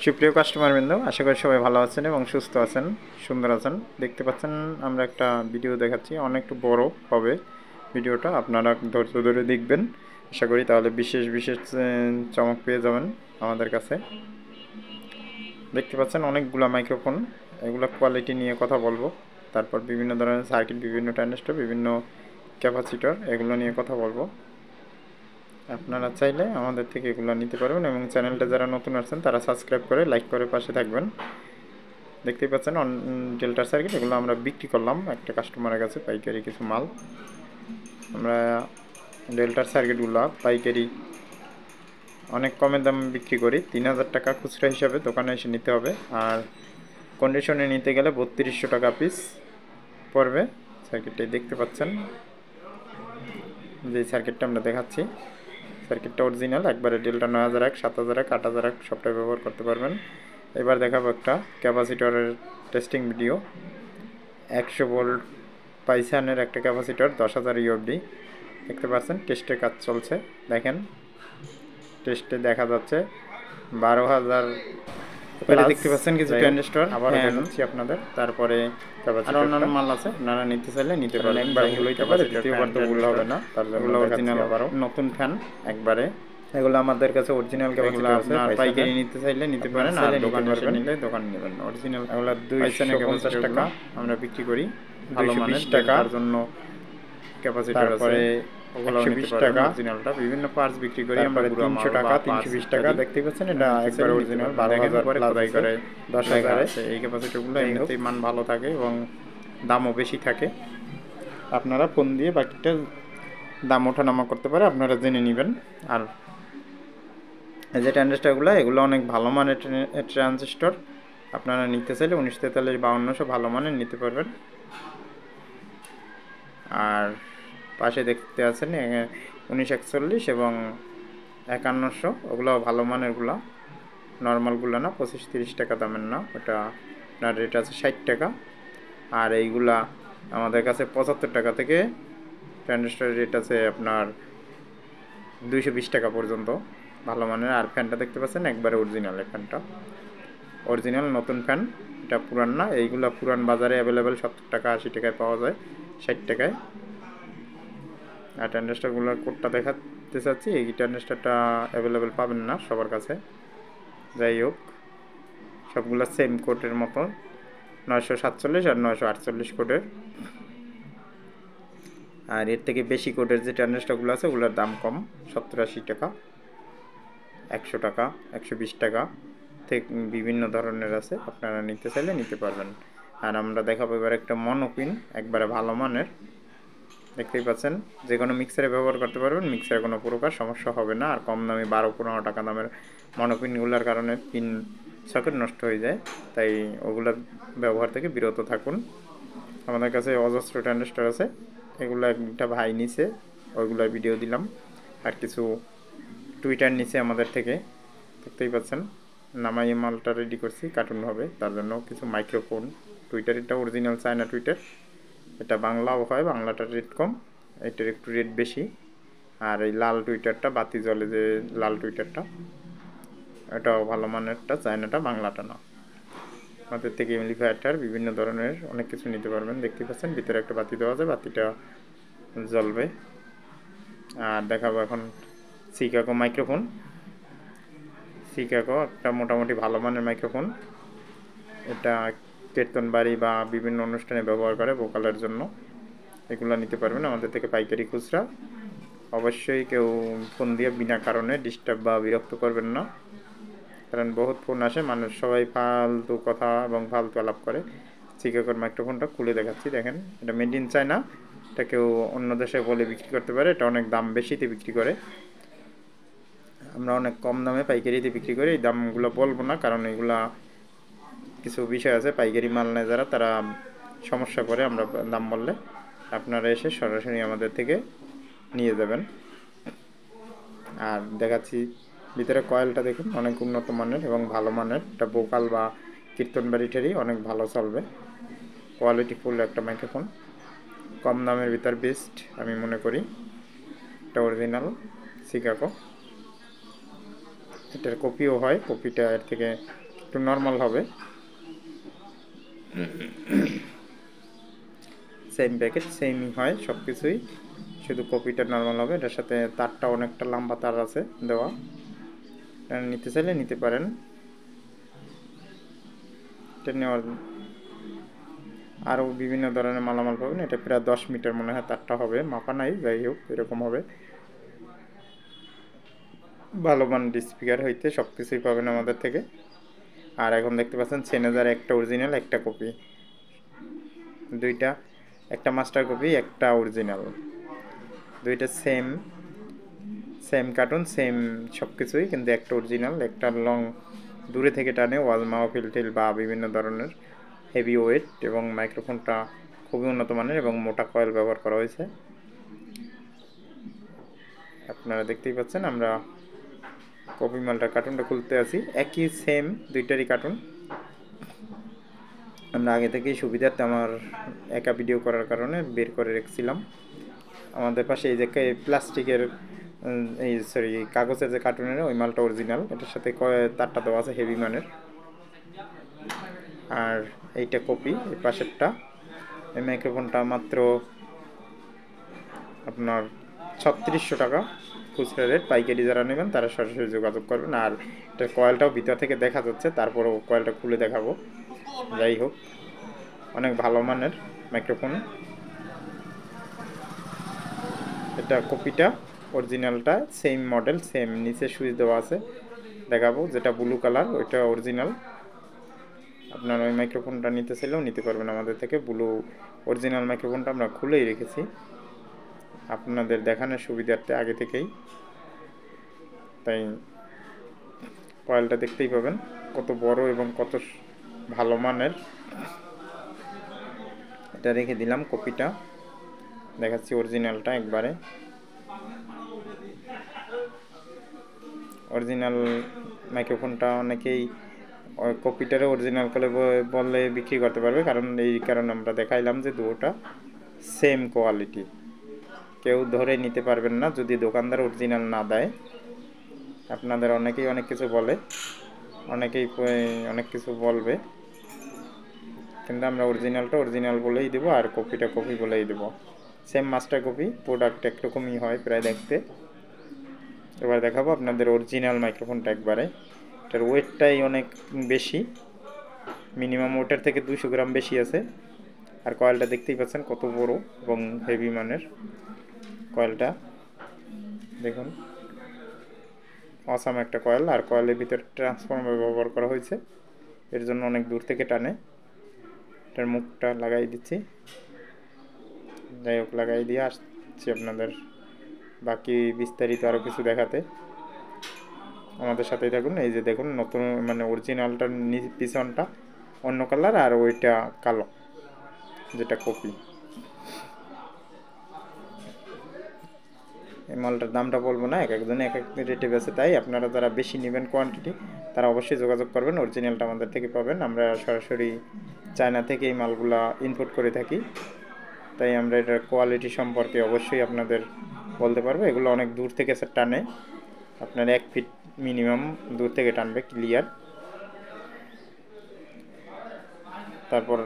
সুপ্রিয় কাস্টমারবৃন্দ, আশা করি সবাই ভালো আছেন এবং সুস্থ আছেন, সুন্দর আছেন। দেখতে পাচ্ছেন আমরা একটা ভিডিও দেখাচ্ছি, অনেক বড় হবে ভিডিওটা, আপনারা ধৈর্য ধরে দেখবেন। আশা করি তাহলে বিশেষ বিশেষ চমক পেয়ে যাবেন আমাদের কাছে। দেখতে পাচ্ছেন অনেকগুলো মাইক্রোফোন, এগুলো কোয়ালিটি নিয়ে কথা বলবো। তারপর বিভিন্ন ধরনের সার্কিট, বিভিন্ন ট্রানজিস্টর, বিভিন্ন ক্যাপাসিটর, এগুলো নিয়ে কথা বলবো। আপনারা চাইলে আমাদের থেকে এগুলো নিতে পারবেন এবং চ্যানেলটা যারা নতুন আছেন তারা সাবস্ক্রাইব করে লাইক করে পাশে থাকবেন। দেখতেই পাচ্ছেন ডেল্টার সার্কিট, এগুলো আমরা বিক্রি করলাম একটা কাস্টমারের কাছে পাইকারি কিছু মাল। আমরা ডেল্টার সার্কিটগুলো পাইকারি অনেক কমে দাম বিক্রি করি, 3000 টাকা খুচরা হিসাবে দোকানে এসে নিতে হবে। আর কন্ডিশনে নিতে গেলে 3200 টাকা পিস পড়বে। সার্কিটটাই দেখতে পাচ্ছেন, যে সার্কিটটা আমরা দেখাচ্ছি, সার্কিটটা অরিজিনাল, একবারে ডেল্টা 9001, 7001, 8001 সবটাই ব্যবহার করতে পারবেন। এবার দেখাবো একটা ক্যাপাসিটরের টেস্টিং ভিডিও। 100 ভোল্ট পাইসানের একটা ক্যাপাসিটর, 10,000 ইউএফডি। দেখতে পাচ্ছেন টেস্টের কাজ চলছে, দেখেন টেস্টে দেখা যাচ্ছে 12,000। দেখতে পাচ্ছেন কিছু ট্রানজিস্টর আবার দেখাচ্ছি আপনাদের। তারপরে আর অন্যান্য মাল আছে, আপনারা নিতে চাইলে নিতে পারেন। একবার ভুল হইতে পারে, দ্বিতীয়বার তো ভুল হবে না, তার জন্য অরিজিনাল আবারও নতুন ফ্যান একবারে। এগুলো আমাদের কাছে অরিজিনাল ক্যাপাসিটর আছে, পাইকারি নিতে চাইলে নিতে পারেন, আর দোকানে এসে নিলে দোকানে নেবেন। অরিজিনাল এগুলো 250 টাকা আমরা বিক্রি করি, 220 টাকার জন্য ক্যাপাসিটর আছে। 120 টাকা অরিজিনালটা, বিভিন্ন পার্টস বিক্রি করি আমরা 300 টাকা, 320 টাকা। দেখতে পাচ্ছেন এটা একবার অরিজিনাল, 12,000 পরে খোদাই করে 10,000 আছে। এই ক্যাপাসিটরগুলো এমনিতেই মান ভালো থাকে এবং দামও বেশি থাকে। আপনারা ফোন দিয়ে বাকিটা দাম ওঠানামা করতে পারে, আপনারা জেনে নেবেন। আর এই যে ট্রানজিস্টরগুলো, এগুলো অনেক ভালো মানের ট্রানজিস্টর, আপনারা নিতে চাইলে 1943, 5200 ভালো মানের নিতে পারবেন। আর পাশে দেখতে আছেন 1941 এবং 5100, ওগুলো ভালো মানেরগুলো, নর্মালগুলো না, 25-30 টাকা দামের না, ওটা আপনার রেট আছে 60 টাকা। আর এইগুলা আমাদের কাছে 75 টাকা থেকে ট্রানজিস্টরের রেট আছে আপনার 220 টাকা পর্যন্ত ভালো মানের। আর ফ্যানটা দেখতে পাচ্ছেন একবারে অরিজিনাল, এই ফ্যানটা অরিজিনাল নতুন ফ্যান, এটা পুরান না। এইগুলা পুরান বাজারে অ্যাভেলেবেল 70 টাকা 80 টাকায় পাওয়া যায়, 60 টাকায়। আর ট্রানজিস্টরগুলোর কোডটা দেখাতে চাচ্ছি, এই ট্রানজিস্টরটা অ্যাভেলেবেল পাবেন না সবার কাছে। যাই হোক, সবগুলো সেম কোডের মতো, 947 আর 948 কোডের। আর এর থেকে বেশি কোডের যে ট্রানজিস্টরগুলো আছে ওগুলোর দাম কম, 70-80 টাকা, 100 টাকা, 120 টাকা থেকে বিভিন্ন ধরনের আছে, আপনারা নিতে চাইলে নিতে পারবেন। আর আমরা দেখাবো এবার একটা মনোপিন, একবারে ভালো মানের। দেখতেই পাচ্ছেন, যে কোনো মিক্সারে ব্যবহার করতে পারবেন, মিক্সারে কোনো প্রকার সমস্যা হবে না। আর কম দামে 12-15 টাকা দামের মনোপিনগুলোর কারণে পিন সকেট নষ্ট হয়ে যায়, তাই ওগুলো ব্যবহার থেকে বিরত থাকুন। আমাদের কাছে অজস্র ট্রানজিস্টর আছে, এগুলো একটা ভাই নিচে, ওইগুলোর ভিডিও দিলাম। আর কিছু টুইটার নিচে আমাদের থেকে, দেখতেই পাচ্ছেন নামাই মালটা রেডি করছি কার্টুন হবে, তার জন্য কিছু মাইক্রোফোন। টুইটার এটা অরিজিনাল চায়না টুইটার, এটা বাংলাও হয়, বাংলাটার রেট কম, এটার একটু রেট বেশি। আর এই লাল টুইটারটা, বাতি জলে যে লাল টুইটারটা, এটাও ভালো মানেরটা, চায়নাটা, বাংলাটা না। আমাদের থেকে এমপ্লিফায়ারটার বিভিন্ন ধরনের অনেক কিছু নিতে পারবেন। দেখতে পাচ্ছেন ভিতরে একটা বাতি দেওয়া আছে, বাতিটা জ্বলবে। আর দেখাবো এখন সিকাগো মাইক্রোফোন। সিকাগো একটা মোটামুটি ভালো মানের মাইক্রোফোন, এটা কীর্তন বাড়ি বা বিভিন্ন অনুষ্ঠানে ব্যবহার করে ভোকালের জন্য। এগুলো নিতে পারবেন আমাদের থেকে পাইকারি খুচরা। অবশ্যই কেউ ফোন দিয়ে বিনা কারণে ডিস্টার্ব বা বিরক্ত করবেন না, কারণ বহুত ফোন আসে, মানুষ সবাই ফালতু কথা এবং ফালতু আলাপ করে। সিকাগোর মাইক্রোফোনটা খুলে দেখাচ্ছি, দেখেন এটা মেড ইন চায়না, এটা কেউ অন্য দেশে বলে বিক্রি করতে পারে, এটা অনেক দাম বেশিতে বিক্রি করে, আমরা অনেক কম দামে পাইকারিতে বিক্রি করি। এই দামগুলো বলবো না, কারণ এগুলা কিছু বিষয় আছে, পাইকারি মাল নেয় যারা, তারা সমস্যা করে আমরা দাম বললে। আপনারা এসে সরাসরি আমাদের থেকে নিয়ে যাবেন। আর দেখাচ্ছি ভিতরে কয়েলটা, দেখুন অনেক উন্নত মানের এবং ভালো মানের, এটা ভোকাল বা কীর্তন বাড়িটারই অনেক ভালো চলবে, কোয়ালিটি ফুল একটা মাইক্রোফোন, কম দামের ভিতর বেস্ট আমি মনে করি। এটা অরিজিনাল সিকাগো, এটার কপিও হয়, কপিটা এর থেকে একটু নর্মাল হবে। সেম প্যাকেট, সেমই হয় সব কিছুই, শুধু কপিটা নর্মাল হবে। এটার সাথে তারটা অনেকটা লম্বা তার আছে দেওয়া, নিতে চাইলে নিতে পারেন। এটা নেওয়ার আরও বিভিন্ন ধরনের মালামাল পাবেন। এটা প্রায় 10 মিটার মনে হয় তারটা হবে, মাপা নাই, যাই হোক এরকম হবে। ভালো মানের স্পিকার হইতে সব কিছুই পাবেন আমাদের থেকে। আর এখন দেখতে পাচ্ছেন সেনেজার একটা অরিজিনাল একটা কপি, দুইটা, একটা মাস্টার কপি একটা অরিজিনাল, দুইটা সেম সেম কার্টুন সেম সব কিছুই, কিন্তু একটা অরিজিনাল একটা লং, দূরে থেকে টানে ওয়াল মাহফিল টিল বা বিভিন্ন ধরনের হেভি ওয়েট, এবং মাইক্রোফোনটা খুবই উন্নত মানের এবং মোটা কয়েল ব্যবহার করা হয়েছে। আপনারা দেখতেই পাচ্ছেন আমরা কপি মালটার কার্টুনটা খুলতে আছি, একই সেম দুইটারই কার্টুন। আমরা আগে থেকেই সুবিধার্থে আমার একা ভিডিও করার কারণে বের করে রেখেছিলাম। আমাদের পাশে এই যে প্লাস্টিকের এই সরি কাগজের যে কার্টুনের ওই মালটা অরিজিনাল, এটার সাথে তারটা দেওয়া আছে হেভি মানের। আর এইটা কপি, এই পাশেরটা। এই মাইক্রোফোনটা মাত্র আপনার 3600 টাকা খুচরা রেট, পাইকারি যারা নেবেন তারা সরাসরি যোগাযোগ করবেন। আর এটার কয়েলটাও ভিতর থেকে দেখা যাচ্ছে, তারপরেও কয়েলটা খুলে দেখাবো। যাই হোক, অনেক ভালো মানের মাইক্রোফোন। এটা কপিটা, অরিজিনালটা সেম মডেল সেম, নিচে সুইচ দেওয়া আছে দেখাবো। যেটা ব্লু কালার ওইটা অরিজিনাল। আপনার ওই মাইক্রোফোনটা নিতে চাইলেও নিতে পারবেন আমাদের থেকে। ব্লু অরিজিনাল মাইক্রোফোনটা আমরা খুলেই রেখেছি আপনাদের দেখানোর সুবিধার্থে আগে থেকেই, তাই কয়েলটা দেখতেই পাবেন কত বড় এবং কত ভালো মানের। এটা রেখে দিলাম, কপিটা দেখাচ্ছি অরিজিনালটা একবারে। অরিজিনাল মাইক্রোফোনটা অনেকেই কপিটারে অরিজিনাল করে বললে বিক্রি করতে পারবে, কারণ এই কারণে আমরা দেখাইলাম যে দুটোটা সেম কোয়ালিটি, কেউ ধরে নিতে পারবেন না যদি দোকানদার অরিজিনাল না দেয়। আপনাদের অনেকেই অনেক কিছু বলে, অনেকেই অনেক কিছু বলবে, কিন্তু আমরা অরিজিনালটা অরিজিনাল বলেই দেবো আর কপিটা কপি বলেই দেবো। সেম মাস্টার কপি, প্রোডাক্ট একরকমই হয় প্রায় দেখতে। এবার দেখাবো আপনাদের অরিজিনাল মাইক্রোফোনটা একবারে। এটার ওয়েটটাই অনেক বেশি, মিনিমাম ওয়েটার থেকে 200 গ্রাম বেশি আছে। আর কয়েলটা দেখতেই পাচ্ছেন কত বড় এবং হেভি মানের কয়েলটা, দেখুন অসাম একটা কয়েল। আর কয়েলের ভিতরে ট্রান্সফর্মার ব্যবহার করা হয়েছে, এর জন্য অনেক দূর থেকে টানে। এটার মুখটা লাগাই দিচ্ছি, যাই হোক লাগাই দিয়ে আসছি আপনাদের বাকি বিস্তারিত আরও কিছু দেখাতে। আমাদের সাথেই থাকুন। এই যে দেখুন নতুন মানে অরিজিনালটার পিছনটা অন্য কালার আর ওইটা কালো, যেটা কপি। এই মালটার দামটা বলবো না, এক একজনে এক এক রেটে বেছে, তাই আপনারা যারা বেশি নেবেন কোয়ান্টিটি তারা অবশ্যই যোগাযোগ করবেন। অরিজিনালটা আমাদের থেকে পাবেন, আমরা সরাসরি চায়না থেকে এই মালগুলা ইম্পোর্ট করে থাকি, তাই আমরা এটার কোয়ালিটি সম্পর্কে অবশ্যই আপনাদের বলতে পারবো। এগুলো অনেক দূর থেকে টানে, আপনার 1 ফিট মিনিমাম দূর থেকে টানবে ক্লিয়ার। তারপর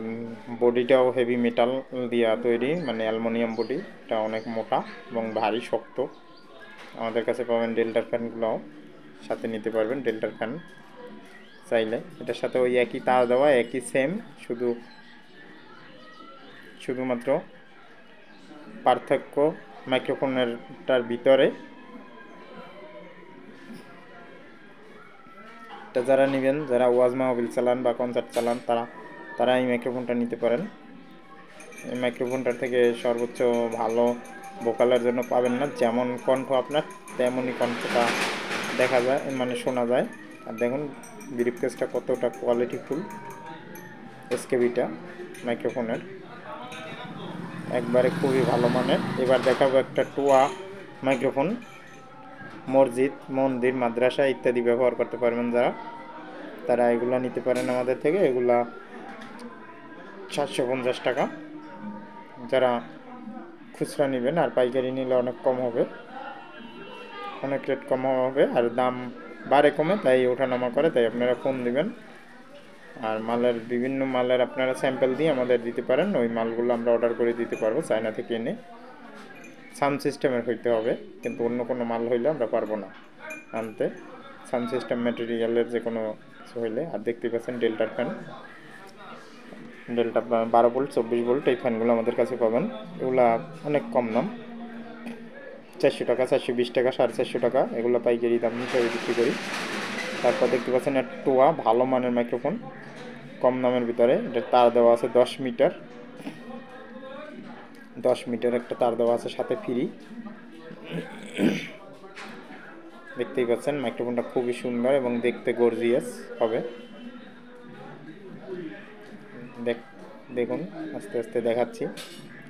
বডিটাও হেভি মেটাল দিয়া তৈরি, মানে অ্যালুমিনিয়াম বডি, এটা অনেক মোটা এবং ভারী শক্ত। আমাদের কাছে পাবেন ডেল্টার ফ্যানগুলোও সাথে নিতে পারবেন, ডেল্টার ফ্যান চাইলে। এটার সাথে ওই একই তার দেওয়া, একই সেম, শুধুমাত্র পার্থক্য মাইক্রোফোনেরটার ভিতরে। এটা যারা নেবেন, যারা ওয়াজ মাহফিল চালান বা কনসার্ট চালান, তারা এই মাইক্রোফোনটা নিতে পারেন। এই মাইক্রোফোনটার থেকে সর্বোচ্চ ভালো ভোকালের জন্য পাবেন না, যেমন কণ্ঠ আপনার তেমনই কণ্ঠটা দেখা যায়, মানে শোনা যায়। আর দেখুন ব্রিফ কেসটা কতটা কোয়ালিটিফুল, এসকেবিটা মাইক্রোফোনের একবারে খুবই ভালো মানের। এবার দেখাবো একটা টুয়া মাইক্রোফোন, মসজিদ, মন্দির, মাদ্রাসা ইত্যাদি ব্যবহার করতে পারবেন যারা, তারা এগুলো নিতে পারেন আমাদের থেকে। এগুলা 750 টাকা যারা খুচরা নেবেন, আর পাইকারি নিলে অনেক কম হবে, অনেক রেট কম হবে। আর দাম বাড়ে কমে, তাই ওঠানামা করে, তাই আপনারা ফোন দিবেন। আর মালের বিভিন্ন মালের আপনারা স্যাম্পল দিয়ে আমাদের দিতে পারেন, ওই মালগুলো আমরা অর্ডার করে দিতে পারবো চায়না থেকে এনে। সাউন্ড সিস্টেমের হইতে হবে, কিন্তু অন্য কোনো মাল হইলে আমরা পারবো না আনতে। সাউন্ড সিস্টেম ম্যাটেরিয়ালের যে কোনো কিছু হইলে। আর দেখতে পাচ্ছেন ডেল্টার ফ্যান, ডেল্টা 12 ভোল্ট 24 ভোল্ট এই ফ্যানগুলো আমাদের কাছে পাবেন। এগুলা অনেক কম দাম, 400 টাকা, 420 টাকা, 450 টাকা, এগুলো পাইকারি দাম হিসেবে বিক্রি করি। তারপর দেখতে পাচ্ছেন টোয়া, ভালো মানের মাইক্রোফোন, কম দামের ভিতরে। এটা তার দেওয়া আছে 10 মিটার, 10 মিটার একটা তার দেওয়া আছে সাথে ফ্রি। দেখতেই পাচ্ছেন মাইক্রোফোনটা খুবই সুন্দর এবং দেখতে গর্জিয়াস হবে। দেখুন আস্তে আস্তে দেখাচ্ছি।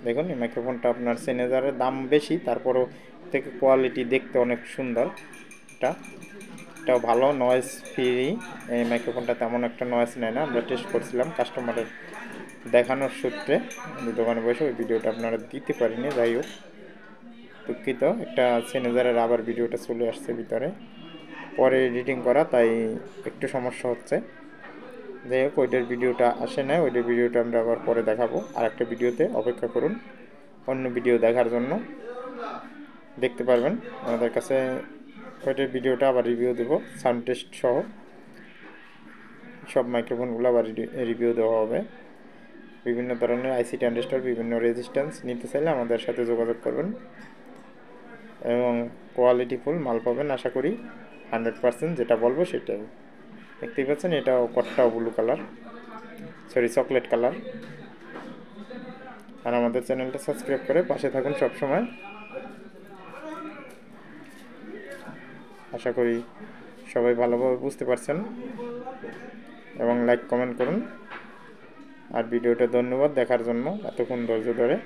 দেখুন এই মাইক্রোফোনটা আপনার সেনেজারের দাম বেশি, তারপরও থেকে কোয়ালিটি দেখতে অনেক সুন্দর। এটাও ভালো, নয়েজ ফ্রি। এই মাইক্রোফোনটা তেমন একটা নয়েজ নেয় না, আমরা টেস্ট করছিলাম কাস্টমারের দেখানোর সূত্রে। দোকানে বসে ওই ভিডিওটা আপনারা দিতে পারিনি, যাই হোক দুঃখিত। একটা সেনেজারের আবার ভিডিওটা চলে আসছে ভিতরে, পরে এডিটিং করা, তাই একটু সমস্যা হচ্ছে। যাই হোক ওইটার ভিডিওটা আসে না, ওইটার ভিডিওটা আমরা আবার পরে দেখাবো। আর একটা ভিডিওতে অপেক্ষা করুন অন্য ভিডিও দেখার জন্য, দেখতে পারবেন আমাদের কাছে। ওইটার ভিডিওটা আবার রিভিউ দেবো সাউন্ড টেস্ট সহ, সব মাইক্রোফোনগুলো আবার রিভিউ দেওয়া হবে। বিভিন্ন ধরনের আইসি ট্রানজিস্টর, বিভিন্ন রেজিস্ট্যান্স নিতে চাইলে আমাদের সাথে যোগাযোগ করবেন এবং কোয়ালিটিফুল মাল পাবেন আশা করি, 100%। যেটা বলবো সেটাই। দেখতেই পাচ্ছেন এটাও কটটাও blue colour, sorry chocolate colour. আর আমাদের চ্যানেলটা সাবস্ক্রাইব করে পাশে থাকুন সব সময়। আশা করি সবাই ভালোভাবে বুঝতে পারছেন এবং লাইক কমেন্ট করুন। আর ভিডিওটা ধন্যবাদ দেখার জন্য এতক্ষণ ধৈর্য ধরে।